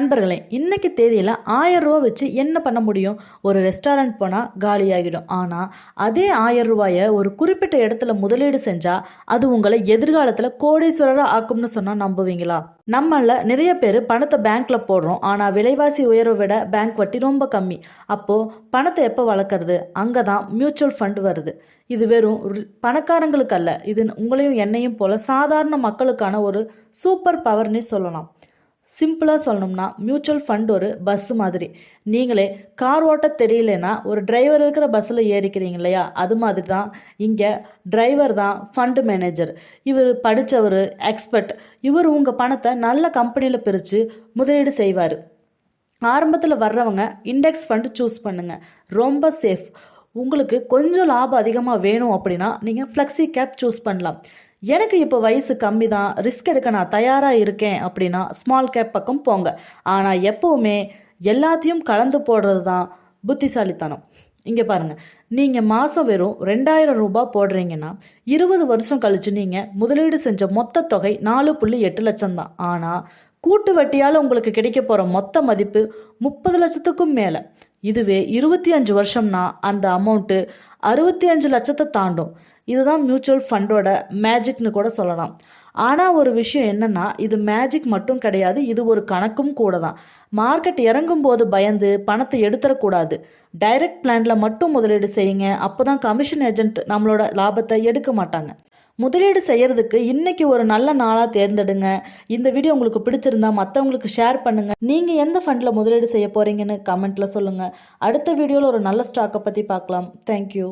நண்பர்களே, இன்னைக்கு தேதியில் 1000 ரூபா வச்சு என்ன பண்ண முடியும்? ஒரு ரெஸ்டாரண்ட் போனால் காலியாகிடும். ஆனால் அதே 1000 ரூபாயை ஒரு குறிப்பிட்ட இடத்துல முதலீடு செஞ்சால் அது உங்களை எதிர்காலத்தில் கோடீஸ்வரராக ஆக்கும்னு சொன்னால் நம்புவீங்களா? நம்மள நிறைய பேர் பணத்தை பேங்க்ல போடுறோம். ஆனால் விலைவாசி உயர்வை விட பேங்க் வட்டி ரொம்ப கம்மி. அப்போது பணத்தை எப்போ வளர்க்குறது? அங்கே தான் மியூச்சுவல் ஃபண்ட் வருது. இது வெறும் பணக்காரங்களுக்கு அல்ல, இது உங்களையும் என்னையும் போல சாதாரண மக்களுக்கான ஒரு சூப்பர் பவர்னே சொல்லலாம். சிம்பிளாக சொல்லணும்னா மியூச்சுவல் ஃபண்ட் ஒரு பஸ் மாதிரி. நீங்களே கார் ஓட்ட தெரியலனா ஒரு டிரைவர் இருக்கிற பஸ்ஸில் ஏறிக்கிறீங்க இல்லையா? அது மாதிரி தான் இங்கே டிரைவர் தான் ஃபண்டு மேனேஜர். இவர் படித்தவர், எக்ஸ்பர்ட். இவர் உங்கள் பணத்தை நல்ல கம்பெனியில் பிரித்து முதலீடு செய்வார். ஆரம்பத்தில் வர்றவங்க இண்டெக்ஸ் ஃபண்ட் சூஸ் பண்ணுங்கள், ரொம்ப சேஃப். உங்களுக்கு கொஞ்சம் லாபம் அதிகமாக வேணும் அப்படின்னா நீங்கள் ஃப்ளெக்ஸி கேப் சூஸ் பண்ணலாம். எனக்கு இப்போ வயசு கம்மி தான், ரிஸ்க் எடுக்க நான் தயாராக இருக்கேன் அப்படின்னா ஸ்மால் கேப் பக்கம் போங்க. ஆனால் எப்போவுமே எல்லாத்தையும் கலந்து போடுறது தான் புத்திசாலித்தனம். இங்கே பாருங்கள், நீங்கள் மாதம் வெறும் 2000 ரூபாய் போடுறீங்கன்னா 20 வருஷம் கழித்து நீங்கள் முதலீடு செஞ்ச மொத்த தொகை 4.8 லட்சம் தான். ஆனால் கூட்டு வட்டியால் உங்களுக்கு கிடைக்க போகிற மொத்த மதிப்பு 30 லட்சத்துக்கும் மேலே. இதுவே 25 வருஷம்னா அந்த அமௌண்ட்டு 65 லட்சத்தை தாண்டும். இதுதான் மியூச்சுவல் ஃபண்டோட மேஜிக்னு கூட சொல்லலாம். ஆனால் ஒரு விஷயம் என்னென்னா, இது மேஜிக் மட்டும் கிடையாது, இது ஒரு கணக்கும் கூட தான். மார்க்கெட் இறங்கும் போது பயந்து பணத்தை எடுத்துடக்கூடாது. டைரக்ட் பிளானில் மட்டும் முதலீடு செய்யுங்க. அப்போ தான் கமிஷன் ஏஜென்ட் நம்மளோட லாபத்தை எடுக்க மாட்டாங்க. முதலீடு செய்யறதுக்கு இன்னைக்கு ஒரு நல்ல நாளாக தேர்ந்தெடுங்க. இந்த வீடியோ உங்களுக்கு பிடிச்சிருந்தா மற்றவங்களுக்கு ஷேர் பண்ணுங்கள். நீங்கள் எந்த ஃபண்டில் முதலீடு செய்ய போகிறீங்கன்னு கமெண்ட்டில் சொல்லுங்கள். அடுத்த வீடியோவில் ஒரு நல்ல ஸ்டாக்கை பற்றி பார்க்கலாம். தேங்க்யூ.